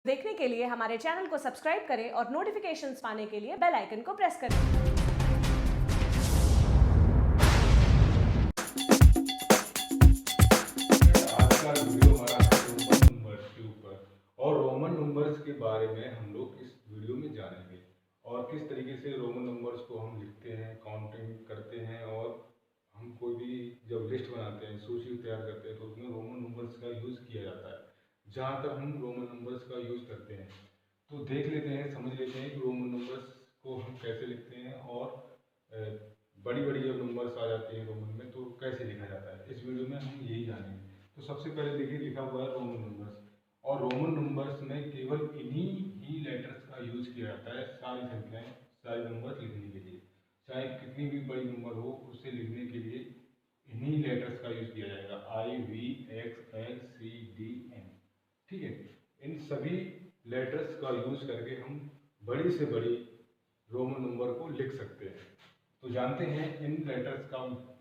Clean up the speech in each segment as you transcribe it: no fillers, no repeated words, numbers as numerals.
देखने के लिए हमारे चैनल को सब्सक्राइब करें और नोटिफिकेशंस पाने के लिए बेल आइकन को प्रेस करें। आज का वीडियो हमारा है रोमन नंबर्स के ऊपर और रोमन नंबर्स के बारे में हम लोग इस वीडियो में जानेंगे और किस तरीके से रोमन नंबर्स को हम लिखते हैं, काउंटिंग करते हैं और हम कोई भी जब लिस्ट बनाते हैं, सूची तैयार करते हैं तो उसमें रोमन नंबर्स का यूज़ किया जाता है। जहाँ तक हम रोमन नंबर्स का यूज़ करते हैं तो देख लेते हैं, समझ लेते हैं कि रोमन नंबर्स को हम कैसे लिखते हैं और बड़ी बड़ी जब नंबर्स आ जाती हैं रोमन में तो कैसे लिखा जाता है। इस वीडियो में हम यही जानेंगे। तो सबसे पहले देखिए लिखा हुआ है रोमन नंबर्स और रोमन नंबर्स में केवल इन्हीं ही लेटर्स का यूज किया जाता है सारी संख्याएं, सारे नंबर लिखने के लिए। चाहे कितनी भी बड़ी नंबर हो उसे लिखने के लिए इन्हीं लेटर्स का यूज किया जाएगा, I V X L C D N. ठीक है, इन सभी लेटर्स का यूज करके हम बड़ी से बड़ी रोमन नंबर को लिख सकते हैं। तो जानते हैं इन लेटर्स का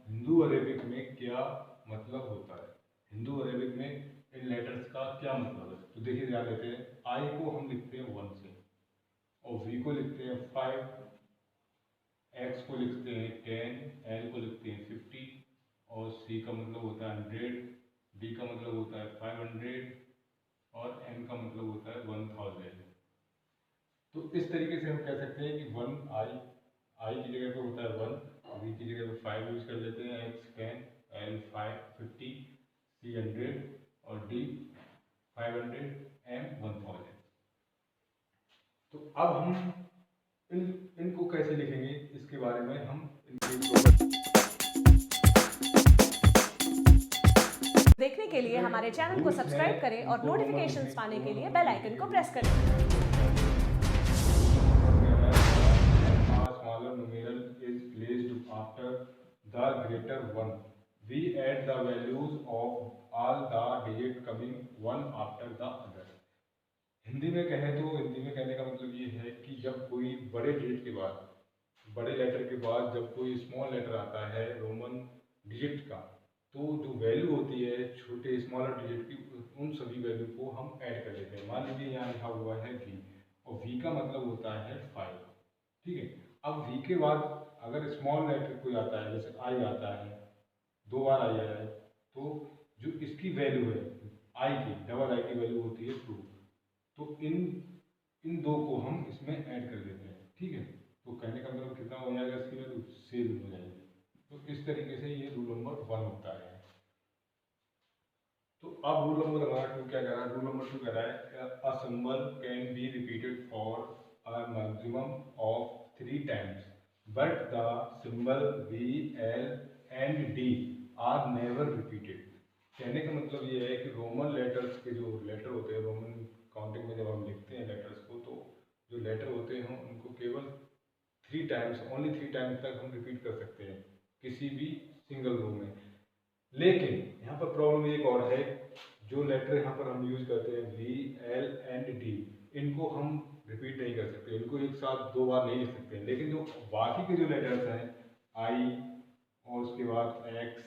हिंदू अरेबिक में क्या मतलब होता है। हिंदू अरेबिक में इन लेटर्स का क्या मतलब है तो देखिए ध्यान देते हैं। आई को हम लिखते हैं 1 से और वी को लिखते हैं 5, एक्स को लिखते हैं 10, एल को लिखते हैं 50 और सी का मतलब होता है 100, डी का मतलब होता है 500 और एन का मतलब होता है 1000। तो इस तरीके से हम कह सकते हैं कि 1 आई की जगह पे होता है 1, वी की जगह पे 5 यूज कर लेते हैं, एक्स 10, एल 50, सी 100 और डी 500, एम 1000। तो अब हम इनको कैसे लिखेंगे इसके बारे में हम देखने के लिए हमारे चैनल को सब्सक्राइब करें और नोटिफिकेशंस पाने के लिए बेल आइकन को प्रेस करें। smaller numeral is placed after the greater one. We add the values of all the digits coming one after the other. Hindi में कहें तो हिंदी में कहने का मतलब ये है कि जब कोई बड़े डिजिट के बाद, बड़े लेटर के बाद जब कोई स्मॉल लेटर आता है रोमन डिजिट का, तो जो वैल्यू होती है छोटे स्मॉलर डिजिट की, उन सभी वैल्यू को हम ऐड कर लेते हैं। मान लीजिए यहाँ लिखा हुआ है वी और वी का मतलब होता है 5। ठीक है, अब वी के बाद अगर स्मॉल लेटर कोई आता है, जैसे आई आता है, 2 बार आई आया है, तो जो इसकी वैल्यू है आई की, डबल आई की वैल्यू होती है 2। तो इन दो को हम इसमें ऐड कर देते हैं। ठीक है, तो कहने का मतलब कितना हो जाएगा, इसकी वैल्यू सेम हो जाएगी। तो इस तरीके से ये रूल नंबर 1 होता है। तो अब रूल नंबर हमारा 2 क्या कह रहा है? रूल नंबर 2 कह रहा है a symbol can be repeated for a maximum of 3 times but the symbol V L and D R never repeated. कहने का मतलब ये है कि रोमन लेटर्स के जो लेटर होते हैं, रोमन काउंटिंग में जब हम लिखते हैं लेटर्स को, तो जो लेटर होते हैं उनको केवल 3 टाइम्स, ओनली 3 टाइम्स तक हम रिपीट कर सकते हैं किसी भी सिंगल रो में। लेकिन यहाँ पर प्रॉब्लम एक और है, जो लेटर यहाँ पर हम यूज करते हैं वी एल एंड डी, इनको हम रिपीट नहीं कर सकते, इनको एक साथ 2 बार नहीं लिख सकते हैं। लेकिन जो बाकी के जो लेटर्स हैं आई और उसके बाद एक्स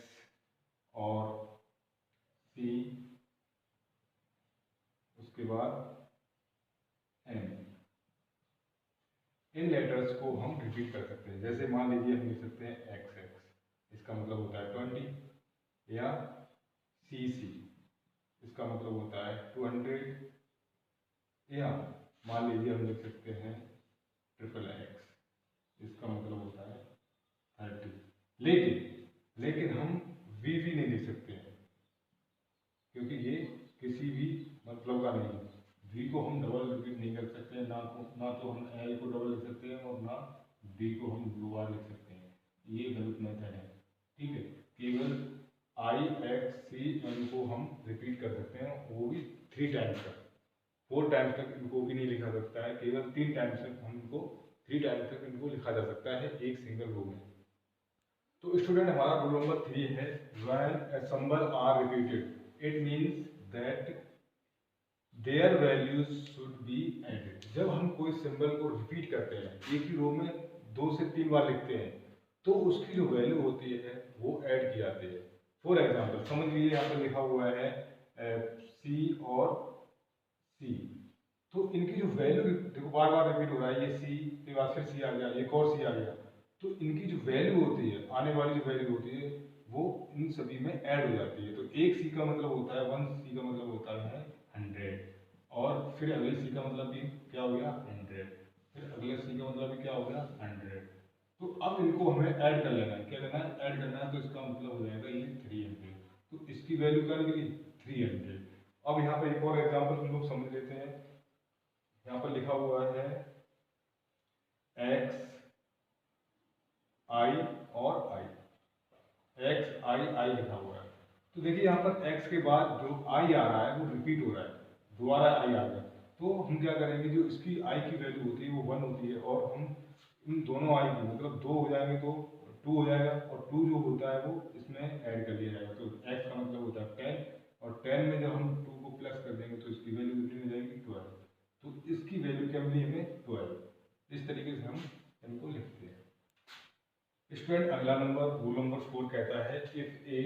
और सी, उसके बाद एन, इन लेटर्स को हम रिपीट कर सकते हैं। जैसे मान लीजिए हम लिख सकते हैं एक्स एक्स, इसका मतलब होता है 20, या सी सी, इसका मतलब होता है 200, या मान लीजिए हम लिख सकते हैं ट्रिपल एक्स, इसका मतलब होता है 30। लेकिन हम वी नहीं लिख सकते हैं क्योंकि ये किसी भी मतलब का नहीं है। वी को हम डबल रिपीट नहीं कर सकते हैं, ना तो हम एल को डबल लिख सकते हैं और ना डी को हम 2 बार लिख सकते हैं। ये गलत मेथड है। ठीक है, केवल आई एक्स सी एन को हम रिपीट कर सकते हैं, वो भी 3 टाइम्स तक। 4 टाइम्स तक इनको भी नहीं लिखा सकता है, केवल 3 टाइम्स तक हमको 3 टाइम्स तक इनको लिखा जा सकता है एक सिंगल रो में। तो स्टूडेंट हमारा रूल नंबर 3 है when a symbol are repeated it means that their values should be added। जब हम कोई सिंबल को रिपीट करते हैं, एक ही रो में 2 से 3 बार लिखते हैं, तो उसकी जो वैल्यू होती है वो ऐड की जाती है। फॉर एग्जाम्पल समझ लीजिए यहाँ पर लिखा हुआ है सी और सी, तो इनकी जो वैल्यू देखो बार बार रिपीट हो रहा है, ये सी के बाद फिर सी आ गया, एक और सी आ गया, तो इनकी जो वैल्यू होती है, आने वाली जो वैल्यू होती है वो इन सभी में ऐड हो जाती है। तो एक सी का मतलब होता है 1 सी का मतलब होता है 100, और फिर अगले सी का मतलब भी क्या हो गया 100, फिर अगले सी का मतलब भी क्या हो गया 100। तो अब इनको हमें ऐड कर लेना है, क्या करना है ऐड करना है, तो इसका मतलब हो जाएगा ये 300। तो इसकी वैल्यू क्या निकली 300। अब यहाँ पर एक और एग्जाम्पल हम लोग समझ लेते हैं। यहाँ पर लिखा हुआ है एक्स आई और आई, एक्स आई आई लिखा हुआ है। तो देखिए यहाँ पर x के बाद जो आई आ रहा है वो रिपीट हो रहा है, दोबारा आई आ गया। तो हम क्या करेंगे, जो इसकी आई की वैल्यू होती है वो 1 होती है, और हम इन दोनों आई की मतलब 2 हो जाएंगे तो 2 हो जाएगा, और 2 जो होता है वो इसमें ऐड कर लिया जाएगा। तो x का मतलब होता है 10, और 10 में जब हम 2 को प्लस कर देंगे तो इसकी वैल्यू कितनी हो जाएगी 12। तो इसकी वैल्यू क्या मिली हमें 12। इस तरीके से हम इनको लिखते हैं। स्टूडेंट अगला नंबर रूल नंबर 4 कहता है if a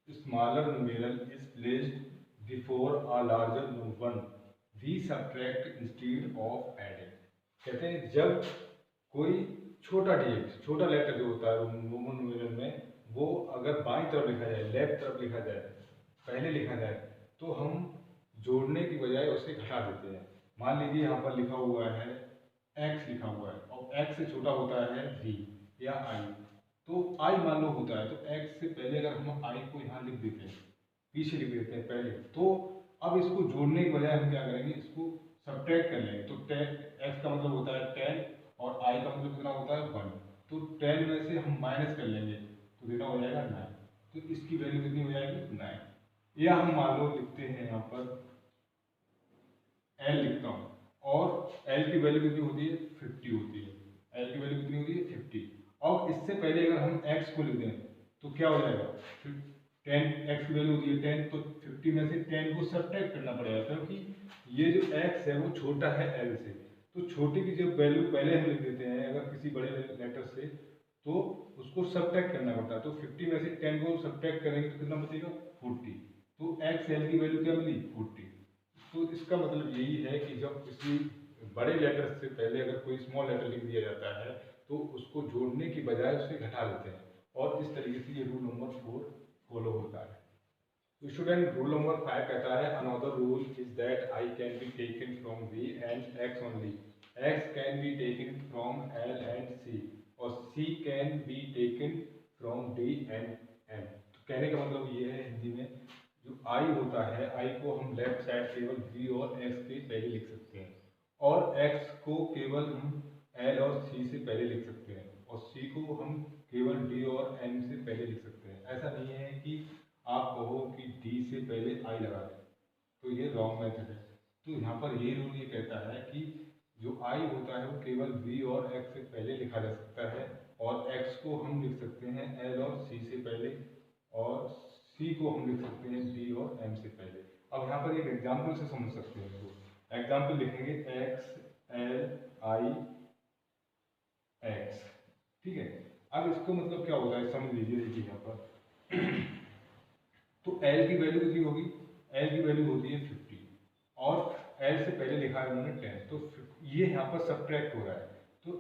smaller numeral is placed before a larger one we subtract instead of adding. कहते हैं जब कोई छोटा डिजिट, छोटा लेटर जो होता है रोमन न्यूमेरल में, वो अगर बाईं तरफ लिखा जाए, लेफ्ट तरफ लिखा जाए, पहले लिखा जाए, तो हम जोड़ने की बजाय उसे घटा देते हैं। मान लीजिए यहाँ पर लिखा हुआ है x लिखा हुआ है, और x से छोटा होता है v या i, तो i मान लो होता है, तो x से पहले अगर हम i को यहाँ लिख देते हैं, पीछे लिख देते हैं पहले, तो अब इसको जोड़ने के बजाय हम क्या करेंगे, इसको सब्ट्रैक्ट कर लेंगे। तो 10 x का मतलब होता है 10, और i का मतलब कितना होता है 1, तो 10 में से हम माइनस कर लेंगे तो कितना हो जाएगा 9। तो इसकी वैल्यू कितनी हो जाएगी 9। या हम मान लो लिखते हैं यहाँ पर l लिखता हूँ, और l की वैल्यू कितनी होती है 50 होती है, l की वैल्यू कितनी होती है 50। और इससे पहले अगर हम x को लिख दें तो क्या हो जाएगा, 10, x की वैल्यू होती है 10, तो 50 में से 10 को सब्ट्रैक्ट करना पड़ेगा, क्योंकि ये जो x है वो छोटा है l से। तो छोटे की जब वैल्यू पहले हम लिख देते हैं अगर किसी बड़े लेटर से, तो उसको सब्ट्रैक्ट करना पड़ता है। तो 50 में से 10 को सब्ट्रैक्ट करेंगे तो कितना बचेगा 40। तो x l की वैल्यू क्या मिली 40। तो इसका मतलब यही है कि जब किसी बड़े लेटर से पहले अगर कोई स्मॉल लेटर लिख दिया जाता है तो उसको जोड़ने की बजाय उसे घटा देते हैं, और इस तरीके से ये रूल नंबर 4 फॉलो होता है। तो स्टूडेंट रूल नंबर 5 कहता है another rule is that I can be taken from v and x only, x can be taken from l and c, और c can be taken from d and m। तो कहने का मतलब ये है हिंदी में, जो i होता है, i को हम लेफ्ट साइड केवल v और x के पहले लिख सकते हैं, और x को केवल हम l और c से पहले लिख सकते हैं, और c को हम केवल d और m से पहले लिख सकते हैं। ऐसा नहीं है कि आप कहो कि d से पहले i लगा दें, तो ये रॉन्ग मेथड है। तो यहाँ पर ये रूल ये कहता है कि जो i होता है वो केवल v और x से पहले लिखा जा सकता है, और x को हम लिख सकते हैं l और c से पहले, और c को हम लिख सकते हैं d और m से पहले। अब यहाँ पर एक एग्जाम्पल से समझ सकते हैं, तो एग्जाम्पल लिखेंगे x l i x, ठीक है। अब इसको मतलब क्या होता है समझ लीजिए, देखिए यहाँ पर तो l की वैल्यू कितनी होगी, l की वैल्यू होती है 50, और l से पहले लिखा है उन्होंने 10, तो ये यहाँ पर सब्ट्रैक्ट हो रहा है, तो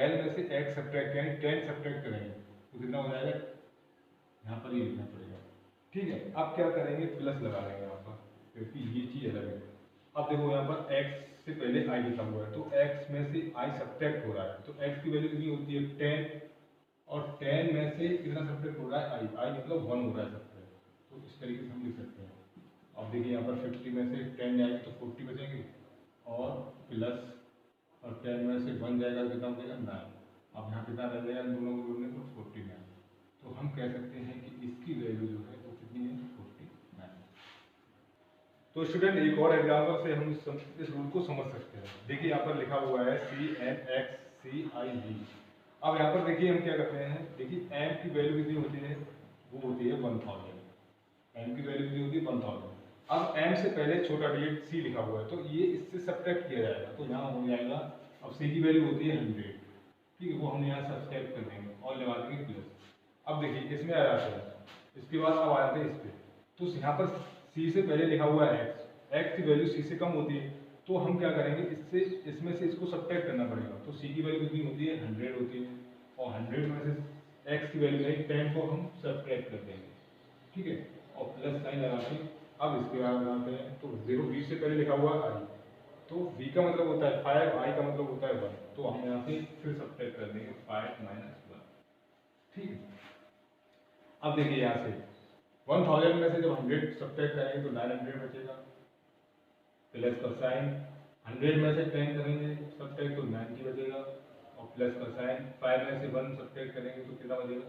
l में से x सब्ट्रैक्ट यानी 10 सब्ट्रैक्ट करेंगे तो कितना हो जाएगा, यहाँ पर ये लिखना पड़ेगा, ठीक है। अब क्या करेंगे प्लस लगा लेंगे यहाँ पर, क्योंकि ये चीज़ अलग है। अब देखो यहाँ पर x से पहले i लिखा हुआ है, तो x में से i सब्ट्रैक्ट हो रहा है, तो x की वैल्यू कितनी होती है 10, और 10 में से कितना सब्ट्रैक्ट हो रहा है i मतलब 1 हो रहा है सब्ट्रैक्ट, तो इस तरीके से हम लिख सकते हैं। अब देखिए यहाँ पर 50 में से 10 जाएंगे तो 40 बचेंगे, और प्लस, और 10 में से 1 जाएगा कितना बचेगा 9। अब यहाँ कितना रह जाएगा इन दोनों को जोड़ने को 49। तो हम कह सकते हैं कि इसकी वैल्यू जो है वो कितनी है 49। तो स्टूडेंट एक और एग्जाम्पल से हम इस रूल को समझ सकते हैं। देखिए यहाँ पर लिखा हुआ है CNXCIV। अब यहाँ पर देखिए हम क्या करते हैं, देखिए m की वैल्यू कितनी होती है, वो होती है 1000, m की वैल्यू कितनी होती है 1000। अब m से पहले छोटा डिजिट c लिखा हुआ है, तो ये इससे सब्ट्रैक्ट किया जाएगा, तो यहाँ हो जाएगा, अब c की वैल्यू होती है 100, ठीक है, वो हम यहाँ सब्ट्रैक्ट कर देंगे और लगा देंगे प्लस। अब देखिए इसमें आ जाते हैं, इसके बाद अब आ जाते हैं इस पर, तो यहाँ पर c से पहले लिखा हुआ है x की वैल्यू c से कम होती है, तो हम क्या करेंगे, इसमें से इसको सब्ट्रैक्ट करना पड़ेगा। तो सी की वैल्यू कितनी होती है, 100 होती है, और 100 में से एक्स की वैल्यू है 10 को हम सब्ट्रैक्ट कर देंगे, ठीक है, और प्लस साइन लगा के अब इसके बाद लगाते हैं। तो देखो v से पहले लिखा हुआ आई, तो v का मतलब होता है 5, i का मतलब होता है 1, तो हम यहाँ से फिर सब्ट्रैक्ट कर देंगे 5 - 1, ठीक है। अब देखिए यहाँ से 1000 में से जब 100 सब्ट्रैक्ट करेंगे तो 900 बचेगा, प्लस का साइन 100 में से 10 करेंगे सब्ट्रैक्ट तो 90 बचेगा, और प्लस का साइन 5 में से 1 सब्ट्रैक्ट करेंगे तो कितना बचेगा,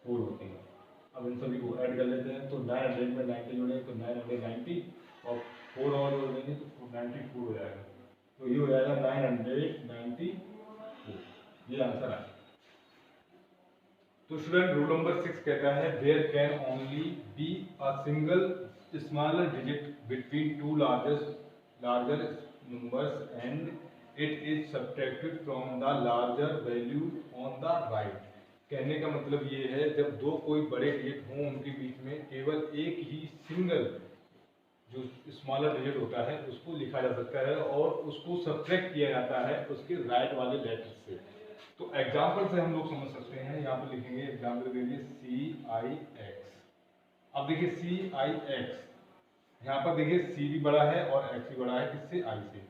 4 बचेगा। अब इन सभी को ऐड कर लेते हैं, तो 900 में 90 जोड़ेंगे तो 990, और 4 और जोड़ देंगे तो 94 हो जाएगा, तो ये हो जाएगा 994, ये आंसर है। तो स्टूडेंट रूल नंबर 6 कहता है there can only be a single smaller digit between two larger numbers and it is subtracted from the larger value on the right. कहने का मतलब ये है, जब दो कोई बड़े डिजिट हों उनके बीच में केवल एक ही सिंगल जो स्मॉलर डिजिट होता है उसको लिखा जा सकता है और उसको सब्ट्रैक्ट किया जाता है उसके राइट वाले लेटर से। तो एग्जाम्पल से हम लोग समझ सकते हैं, यहाँ पर लिखेंगे एग्जाम्पल के लिए CIX। अब देखिए CIX, यहाँ पर देखिए C भी बड़ा है और X भी बड़ा है किससे, I से।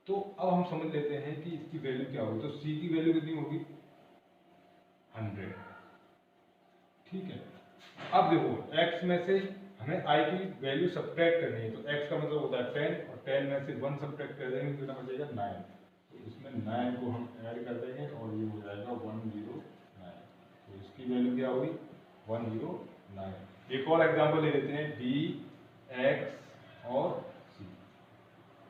तो अब हम समझ लेते हैं कि इसकी वैल्यू क्या होगी। तो C की वैल्यू कितनी होगी, 100, ठीक है। अब देखो x में से हमें i की वैल्यू सब्ट्रैक्ट करनी है, तो x का मतलब होता है 10, और 10 में से 1 सब्ट्रैक्ट कर देंगे तो कितना बचेगा, 9। तो इसमें 9 को हम ऐड कर देंगे और ये हो जाएगा 109। तो इसकी वैल्यू क्या होगी, 109। एक और एग्जांपल ले लेते हैं d, x और c।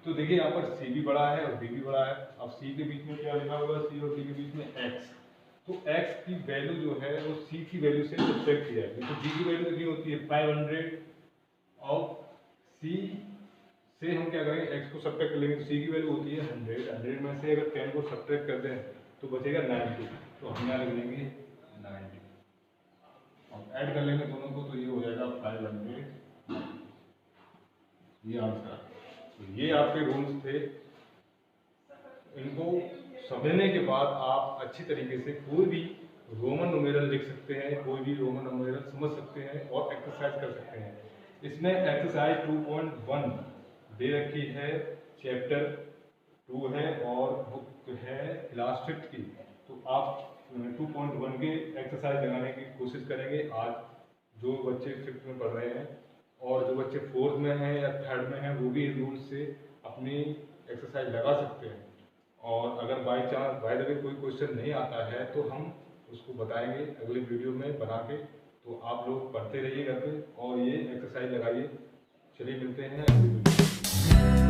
तो देखिए यहाँ पर c भी बड़ा है और d भी बड़ा है। अब c के बीच में क्या लिखा होगा, c और d के बीच में x। तो x की वैल्यू जो है वो c की वैल्यू से सब्ट्रैक्ट की जाएगी। तो d की वैल्यू कितनी होती है, 500, और c से हम क्या करेंगे, x को सब्ट्रैक्ट कर लेंगे तो c की वैल्यू होती है 100। 100 में से अगर 10 को सब्ट्रैक्ट कर दें तो बचेगा 90, तो हम यहाँ रख लेंगे 90, और ऐड कर लेंगे दोनों को तो ये हो जाएगा 500, ये आंसर। तो ये आपके रूल्स थे, इनको समझने के बाद आप अच्छी तरीके से कोई भी रोमन न्यूमेरल लिख सकते हैं, कोई भी रोमन न्यूमेरल समझ सकते हैं और एक्सरसाइज कर सकते हैं। इसमें एक्सरसाइज 2.1 दे रखी है, चैप्टर 2 है और बुक है क्लास 5th की। तो आप 2.1 के एक्सरसाइज लगाने की कोशिश करेंगे आज जो बच्चे 5th में पढ़ रहे हैं, और जो बच्चे 4th में हैं या 3rd में हैं वो भी रूल से अपनी एक्सरसाइज लगा सकते हैं। और अगर by chance by the way कोई क्वेश्चन नहीं आता है तो हम उसको बताएंगे अगले वीडियो में बना के। तो आप लोग पढ़ते रहिए घर पे और ये एक्सरसाइज लगाइए। चलिए मिलते हैं अगले वीडियो में।